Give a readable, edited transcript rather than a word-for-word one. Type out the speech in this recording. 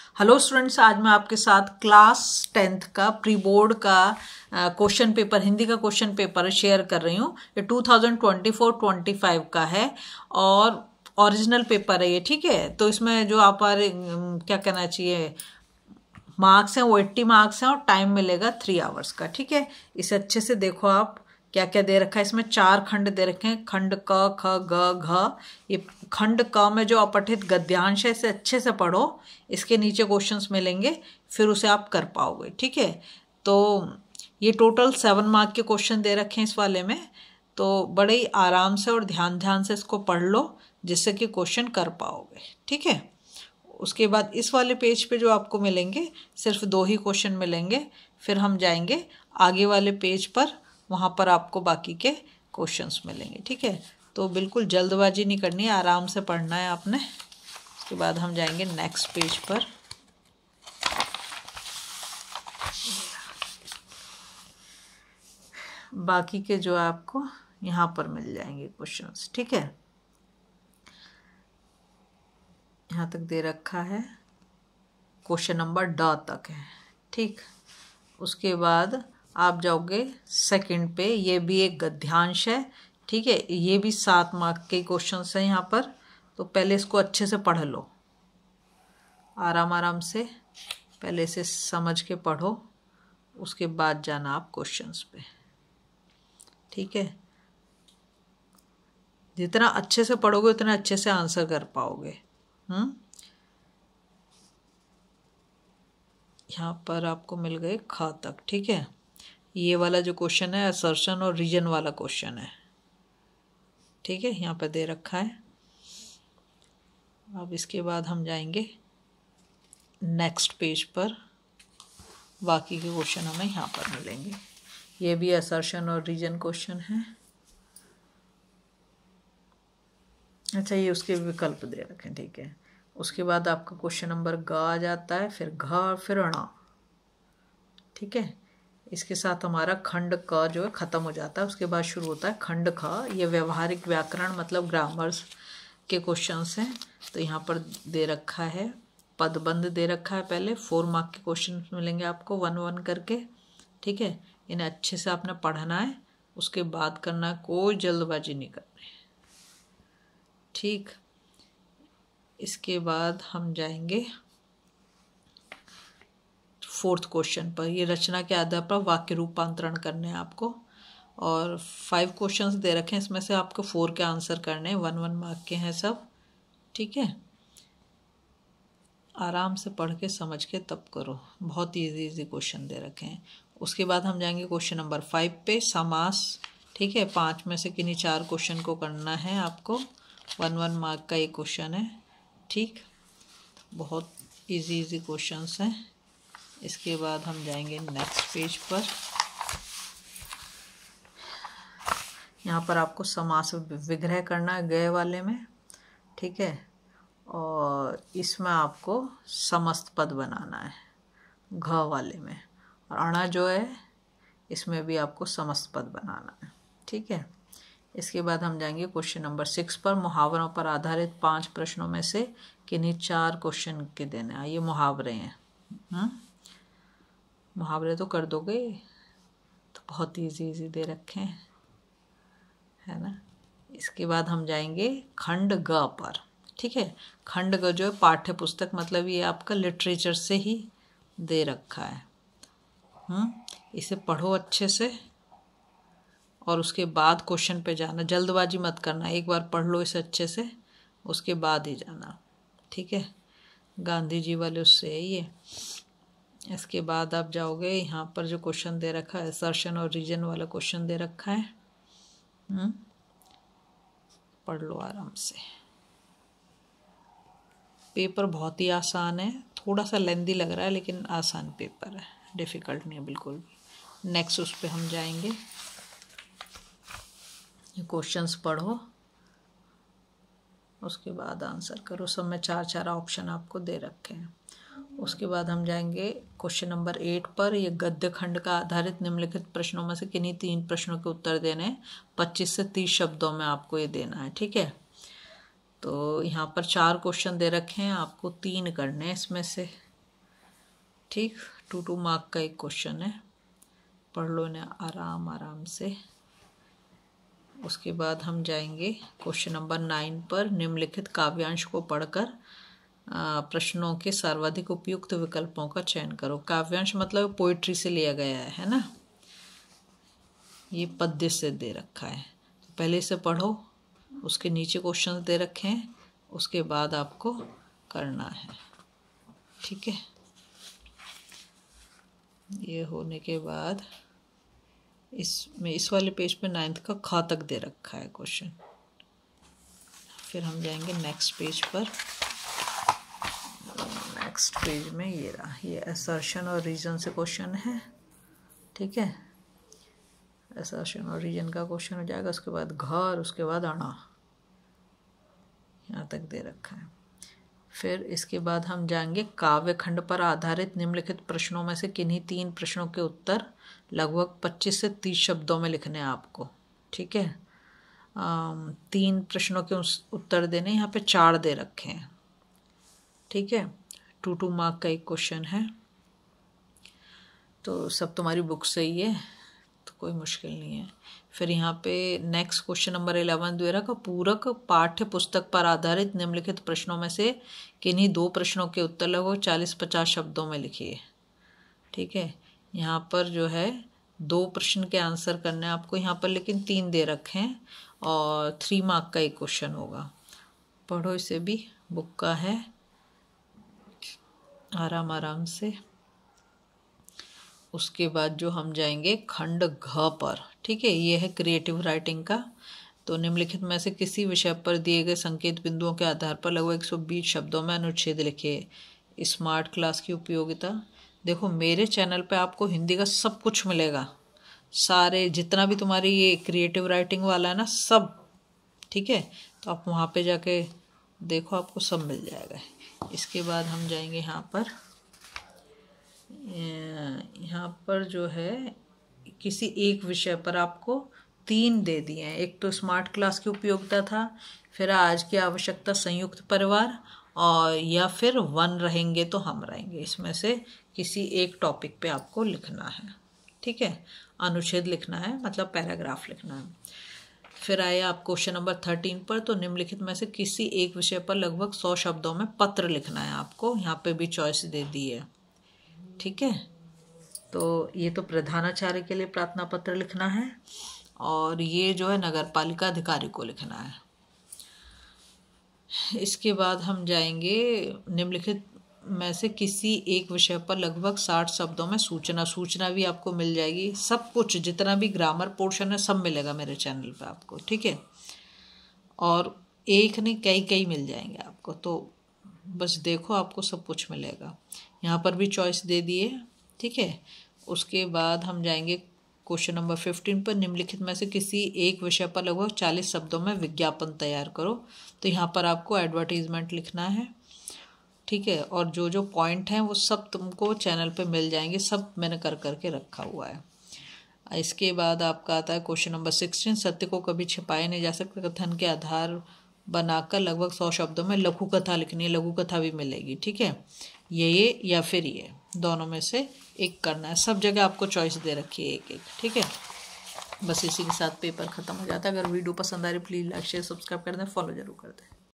Hello students, आज मैं आपके साथ क्लास 10th का प्री बोर्ड का क्वेश्चन पेपर, हिंदी का क्वेश्चन पेपर शेयर कर रही हूँ। ये 2024-25 का है और ओरिजिनल पेपर है ये, ठीक है। तो इसमें जो आप क्या कहना चाहिए मार्क्स हैं वो 80 मार्क्स हैं और टाइम मिलेगा 3 आवर्स का, ठीक है। इसे अच्छे से देखो आप क्या क्या दे रखा है। इसमें 4 खंड दे रखे हैं, खंड क, ख, ग, घ। ये खंड क में जो अपठित गद्यांश है इसे अच्छे से पढ़ो, इसके नीचे क्वेश्चंस मिलेंगे, फिर उसे आप कर पाओगे, ठीक है। तो ये टोटल 7 मार्क के क्वेश्चन दे रखे हैं इस वाले में, तो बड़े ही आराम से और ध्यान ध्यान से इसको पढ़ लो जिससे कि क्वेश्चन कर पाओगे, ठीक है। उसके बाद इस वाले पेज पे जो आपको मिलेंगे सिर्फ 2 ही क्वेश्चन मिलेंगे, फिर हम जाएंगे आगे वाले पेज पर, वहाँ पर आपको बाकी के क्वेश्चंस मिलेंगे, ठीक है। तो बिल्कुल जल्दबाजी नहीं करनी है, आराम से पढ़ना है आपने। उसके बाद हम जाएंगे नेक्स्ट पेज पर। बाकी के जो आपको यहाँ पर मिल जाएंगे क्वेश्चंस, ठीक है। यहाँ तक दे रखा है, क्वेश्चन नंबर ड तक है, ठीक। उसके बाद आप जाओगे सेकंड पे, ये भी एक गद्यांश है, ठीक है। ये भी 7 मार्क के क्वेश्चंस हैं यहाँ पर। तो पहले इसको अच्छे से पढ़ लो, आराम आराम से पहले इसे समझ के पढ़ो, उसके बाद जाना आप क्वेश्चंस पे, ठीक है। जितना अच्छे से पढ़ोगे उतना अच्छे से आंसर कर पाओगे। यहाँ पर आपको मिल गए ख तक, ठीक है। ये वाला जो क्वेश्चन है असर्शन और रीजन वाला क्वेश्चन है, ठीक है, यहाँ पर दे रखा है। अब इसके बाद हम जाएंगे नेक्स्ट पेज पर, बाकी के क्वेश्चन हमें यहाँ पर मिलेंगे। ये भी असर्शन और रीजन क्वेश्चन है। अच्छा, ये उसके विकल्प दे रखे हैं, ठीक है। उसके बाद आपका क्वेश्चन नंबर ग आ जाता है, फिर घ और फिर ण, ठीक है। इसके साथ हमारा खंड क जो है ख़त्म हो जाता है। उसके बाद शुरू होता है खंड ख। ये व्यवहारिक व्याकरण मतलब ग्रामर्स के क्वेश्चंस हैं। तो यहाँ पर दे रखा है पदबंध दे रखा है। पहले 4 मार्क के क्वेश्चन मिलेंगे आपको 1-1 करके, ठीक है। इन्हें अच्छे से आपने पढ़ना है, उसके बाद करना है, कोई जल्दबाजी नहीं करनी, ठीक। इसके बाद हम जाएंगे 4th क्वेश्चन पर। ये रचना के आधार पर वाक्य रूपांतरण करने हैं आपको, और 5 क्वेश्चंस दे रखे हैं, इसमें से आपको 4 के आंसर करने हैं। 1-1 मार्क के हैं सब, ठीक है। आराम से पढ़ के समझ के तब करो, बहुत इजी क्वेश्चन दे रखे हैं। उसके बाद हम जाएंगे क्वेश्चन नंबर 5 पे, समास, ठीक है। 5 में से किन्हीं 4 क्वेश्चन को करना है आपको। 1-1 मार्क का एक क्वेश्चन है, ठीक। बहुत इजी क्वेश्चंस हैं। इसके बाद हम जाएंगे नेक्स्ट पेज पर। यहाँ पर आपको समास विग्रह करना है गए वाले में, ठीक है। और इसमें आपको समस्त पद बनाना है घ वाले में, और अणा जो है इसमें भी आपको समस्त पद बनाना है, ठीक है। इसके बाद हम जाएंगे क्वेश्चन नंबर 6 पर। मुहावरों पर आधारित 5 प्रश्नों में से किन्हीं 4 क्वेश्चन के देने हैं। ये मुहावरे हैं, मुहावरे तो कर दोगे, तो बहुत इजी दे रखे हैं, है ना। इसके बाद हम जाएंगे खंड ग पर, ठीक है। खंड ग जो है पाठ्य पुस्तक, मतलब ये आपका लिटरेचर से ही दे रखा है। इसे पढ़ो अच्छे से और उसके बाद क्वेश्चन पे जाना, जल्दबाजी मत करना, एक बार पढ़ लो इसे अच्छे से, उसके बाद ही जाना, ठीक है। गांधी जी वाले उससे है ये। इसके बाद आप जाओगे, यहाँ पर जो क्वेश्चन दे रखा है असर्शन और रीजन वाला क्वेश्चन दे रखा है, पढ़ लो आराम से। पेपर बहुत ही आसान है, थोड़ा सा लेंदी लग रहा है लेकिन आसान पेपर है, डिफ़िकल्ट नहीं है बिल्कुल भी। नेक्स्ट उस पर हम जाएंगे, ये क्वेश्चंस पढ़ो, उसके बाद आंसर करो। सब में 4-4 ऑप्शन आपको दे रखे हैं। उसके बाद हम जाएंगे क्वेश्चन नंबर 8 पर। ये गद्य खंड का आधारित निम्नलिखित प्रश्नों में से किन्हीं 3 प्रश्नों के उत्तर देने हैं। 25 से 30 शब्दों में आपको ये देना है, ठीक है। तो यहाँ पर 4 क्वेश्चन दे रखे हैं, आपको 3 करने हैं इसमें से, ठीक, 2 मार्क का एक क्वेश्चन है, पढ़ लो इन्हें आराम आराम से। उसके बाद हम जाएंगे क्वेश्चन नंबर 9 पर। निम्नलिखित काव्यांश को पढ़कर प्रश्नों के सर्वाधिक उपयुक्त विकल्पों का चयन करो। काव्यांश मतलब पोइट्री से लिया गया है ना, ये पद्य से दे रखा है। तो पहले इसे पढ़ो, उसके नीचे क्वेश्चन दे रखे हैं, उसके बाद आपको करना है। ठीक है, ये होने के बाद इसमें इस वाले पेज पे 9th का ख तक दे रखा है क्वेश्चन। फिर हम जाएंगे नेक्स्ट पेज पर। नेक्स्ट पेज में ये रहा, ये असर्शन और रीजन से क्वेश्चन है। ठीक है, असर्शन और रीजन का क्वेश्चन हो जाएगा। उसके बाद घर, उसके बाद अणा, यहाँ तक दे रखा है। फिर इसके बाद हम जाएंगे काव्य खंड पर आधारित निम्नलिखित प्रश्नों में से किन्हीं 3 प्रश्नों के उत्तर लगभग 25 से 30 शब्दों में लिखने हैं आपको। ठीक है, 3 प्रश्नों के उत्तर देने, यहाँ पे 4 दे रखे हैं। ठीक है, 2 मार्क का एक क्वेश्चन है। तो सब तुम्हारी बुक से ही है, तो कोई मुश्किल नहीं है। फिर यहाँ पे नेक्स्ट क्वेश्चन नंबर 11 द्वारा का पूरक पाठ्य पुस्तक पर आधारित निम्नलिखित प्रश्नों में से किन्हीं 2 प्रश्नों के उत्तर लगभग 40-50 शब्दों में लिखिए। ठीक है, यहाँ पर जो है 2 प्रश्न के आंसर करने हैं आपको यहाँ पर, लेकिन 3 दे रखे हैं और 3 मार्क का एक क्वेश्चन होगा। पढ़ो इसे भी, बुक का है, आराम आराम से। उसके बाद जो हम जाएंगे खंड घ पर। ठीक है, ये है क्रिएटिव राइटिंग का। तो निम्नलिखित में से किसी विषय पर दिए गए संकेत बिंदुओं के आधार पर लगभग 120 शब्दों में अनुच्छेद लिखिए। स्मार्ट क्लास की उपयोगिता। देखो मेरे चैनल पे आपको हिंदी का सब कुछ मिलेगा, सारे जितना भी तुम्हारी ये क्रिएटिव राइटिंग वाला है ना, सब। ठीक है, तो आप वहाँ पे जाके देखो, आपको सब मिल जाएगा। इसके बाद हम जाएंगे यहाँ पर जो है किसी एक विषय पर आपको 3 दे दिए हैं। एक तो स्मार्ट क्लास की उपयोगिता था, फिर आज की आवश्यकता, संयुक्त परिवार, और या फिर वन रहेंगे तो हम रहेंगे। इसमें से किसी एक टॉपिक पे आपको लिखना है। ठीक है, अनुच्छेद लिखना है, मतलब पैराग्राफ लिखना है। फिर आए आप क्वेश्चन नंबर 13 पर। तो निम्नलिखित में से किसी एक विषय पर लगभग 100 शब्दों में पत्र लिखना है आपको। यहाँ पे भी चॉइस दे दी है। ठीक है, तो ये तो प्रधानाचार्य के लिए प्रार्थना पत्र लिखना है, और ये जो है नगर पालिका अधिकारी को लिखना है। इसके बाद हम जाएंगे निम्नलिखित में से किसी एक विषय पर लगभग 60 शब्दों में सूचना भी आपको मिल जाएगी। सब कुछ जितना भी ग्रामर पोर्शन है सब मिलेगा मेरे चैनल पे आपको। ठीक है, और एक नहीं कई मिल जाएंगे आपको, तो बस देखो आपको सब कुछ मिलेगा। यहाँ पर भी चॉइस दे दिए। ठीक है, उसके बाद हम जाएंगे क्वेश्चन नंबर 15 पर। निम्नलिखित में से किसी एक विषय पर लगभग 40 शब्दों में विज्ञापन तैयार करो। तो यहाँ पर आपको एडवर्टीजमेंट लिखना है। ठीक है, और जो पॉइंट हैं वो सब तुमको चैनल पे मिल जाएंगे, सब मैंने करके रखा हुआ है। इसके बाद आपका आता है क्वेश्चन नंबर 16। सत्य को कभी छिपाया नहीं जा सकता कथन के आधार बनाकर लगभग 100 शब्दों में लघु कथा लिखनी है। लघु कथा भी मिलेगी। ठीक है, ये या फिर ये दोनों में से एक करना है। सब जगह आपको चॉइस दे रखी है एक। ठीक है, बस इसी के साथ पेपर खत्म हो जाता है। अगर वीडियो पसंद आ रही प्लीज़ लाइक शेयर सब्सक्राइब कर दें, फॉलो जरूर कर दें।